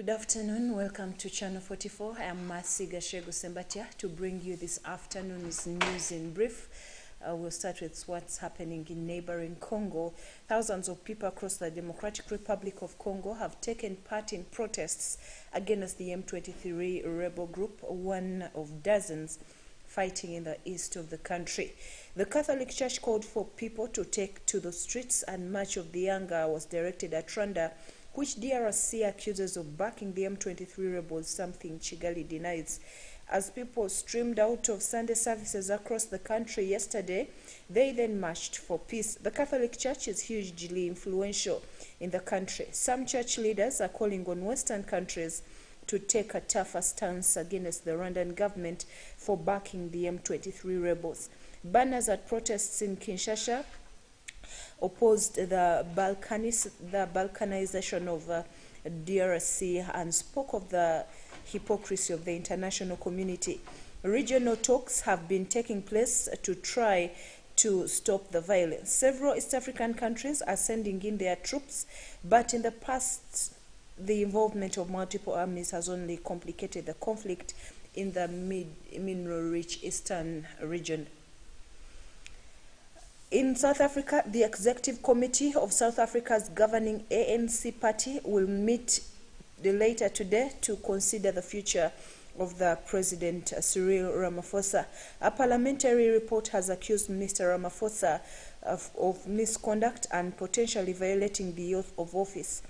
Good afternoon, welcome to Channel 44. I am Masi Gashegu Sembatia to bring you this afternoon's news in brief. We'll start with what's happening in neighboring Congo. Thousands of people across the Democratic Republic of Congo have taken part in protests against the M23 rebel group, one of dozens fighting in the east of the country. The Catholic Church called for people to take to the streets, and much of the anger was directed at Rwanda, which DRC accuses of backing the M23 rebels, something Kigali denies. As people streamed out of Sunday services across the country yesterday, they then marched for peace. The Catholic Church is hugely influential in the country. Some church leaders are calling on Western countries to take a tougher stance against the Rwandan government for backing the M23 rebels. Banners at protests in Kinshasa opposed the balkanization of DRC and spoke of the hypocrisy of the international community. Regional talks have been taking place to try to stop the violence. Several East African countries are sending in their troops, but in the past, the involvement of multiple armies has only complicated the conflict in the mineral-rich eastern region. In South Africa, the Executive Committee of South Africa's governing ANC party will meet later today to consider the future of the President Cyril Ramaphosa. A parliamentary report has accused Mr. Ramaphosa of misconduct and potentially violating the oath of office.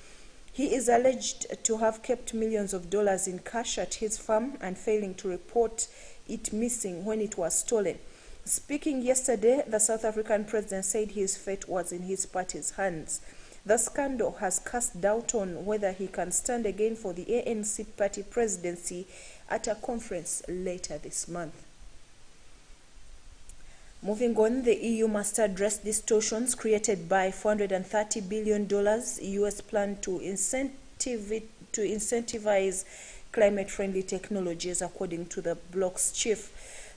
He is alleged to have kept millions of dollars in cash at his firm and failing to report it missing when it was stolen. Speaking yesterday, the South African president said his fate was in his party's hands. The scandal has cast doubt on whether he can stand again for the ANC party presidency at a conference later this month. Moving on, the EU must address distortions created by $430 billion US plan to incentivize climate-friendly technologies, according to the bloc's chief.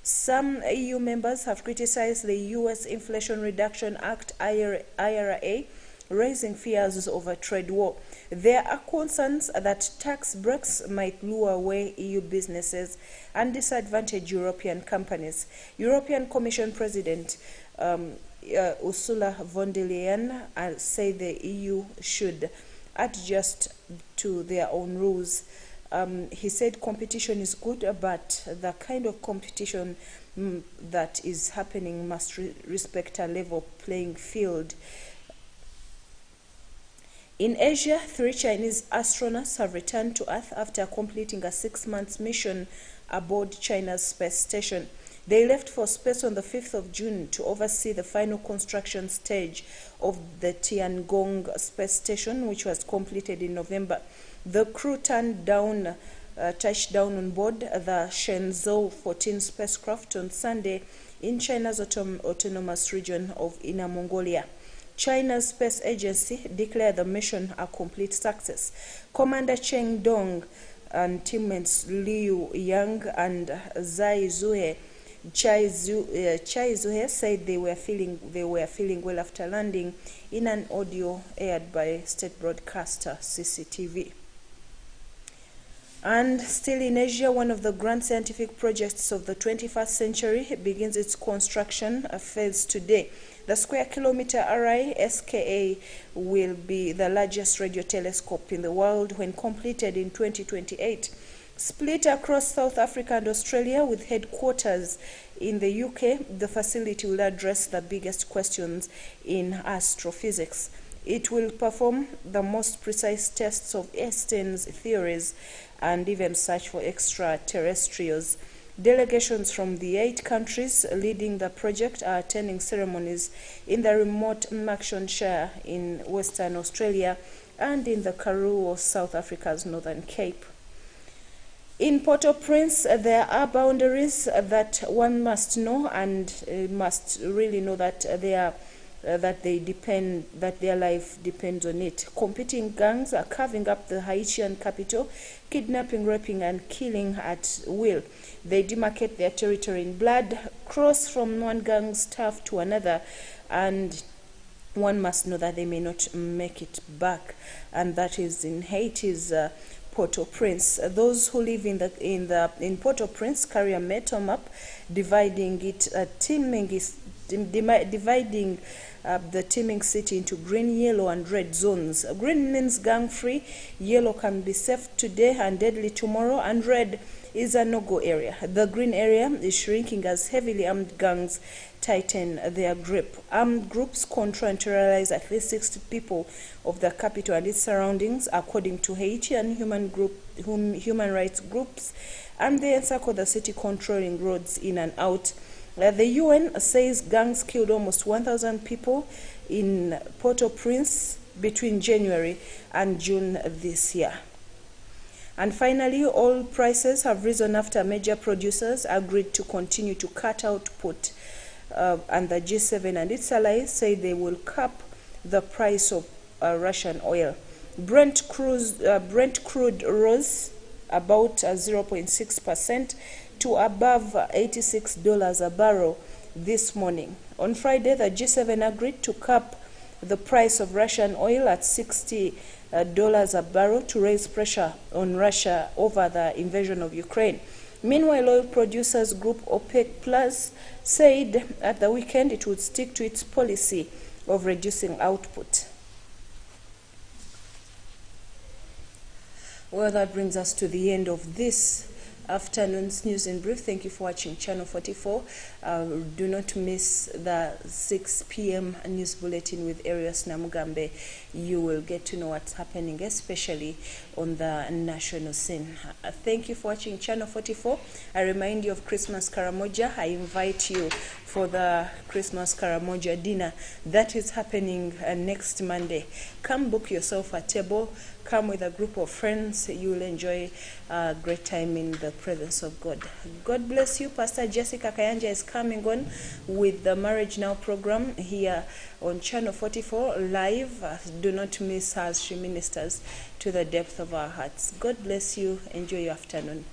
Some EU members have criticized the US Inflation Reduction Act, IRA, raising fears of a trade war. There are concerns that tax breaks might lure away EU businesses and disadvantage European companies. European Commission President Ursula von der Leyen said the EU should adjust to their own rules. He said competition is good, but the kind of competition that is happening must respect a level playing field. In Asia, 3 Chinese astronauts have returned to Earth after completing a 6-month mission aboard China's space station. They left for space on the 5th of June to oversee the final construction stage of the Tiangong space station, which was completed in November. The crew touched down on board the Shenzhou 14 spacecraft on Sunday in China's autonomous region of Inner Mongolia. China's space agency declared the mission a complete success. Commander Cheng Dong and teammates Liu Yang and Chai Zuhe said they were feeling well after landing, in an audio aired by state broadcaster CCTV. And still in Asia, one of the grand scientific projects of the 21st century begins its construction phase today. The Square Kilometre Array, SKA, will be the largest radio telescope in the world when completed in 2028. Split across South Africa and Australia with headquarters in the UK, the facility will address the biggest questions in astrophysics. It will perform the most precise tests of Einstein's theories and even search for extraterrestrials. Delegations from the 8 countries leading the project are attending ceremonies in the remote Murchison Shire in Western Australia and in the Karoo, South Africa's Northern Cape. In Port-au-Prince, there are boundaries that one must know and must really know that their life depends on it. Competing gangs are carving up the Haitian capital, kidnapping, raping, and killing at will. They demarcate their territory in blood, cross from one gang's turf to another, and one must know that they may not make it back. And that is in Haiti's Port-au-Prince. Those who live in Port-au-Prince carry a metal map dividing the teeming city into green, yellow, and red zones. Green means gang-free, yellow can be safe today and deadly tomorrow, and red is a no-go area. The green area is shrinking as heavily armed gangs tighten their grip. Armed groups control and terrorize at least 60 people of the capital and its surroundings, according to Haitian human rights groups, and they encircle the city, controlling roads in and out. The UN says gangs killed almost 1,000 people in Port-au-Prince between January and June this year. And finally, oil prices have risen after major producers agreed to continue to cut output, and the G7 and its allies say they will cap the price of Russian oil. Brent crude rose about 0.6% to above $86 a barrel this morning. On Friday, the G7 agreed to cap the price of Russian oil at $60 a barrel to raise pressure on Russia over the invasion of Ukraine. Meanwhile, oil producers group OPEC Plus said at the weekend it would stick to its policy of reducing output. Well, that brings us to the end of this afternoon's news in brief. Thank you for watching Channel 44. Do not miss the 6 p.m. news bulletin with Arius Namugambe. You will get to know what's happening, especially on the national scene. Thank you for watching Channel 44. I remind you of Christmas Karamoja. I invite you for the Christmas Karamoja dinner that is happening next Monday. Come book yourself a table. Come with a group of friends. You will enjoy a great time in the presence of God. God bless you. Pastor Jessica Kayanja is coming on with the Marriage Now program here on Channel 44 live. Do not miss her as she ministers to the depth of our hearts. God bless you. Enjoy your afternoon.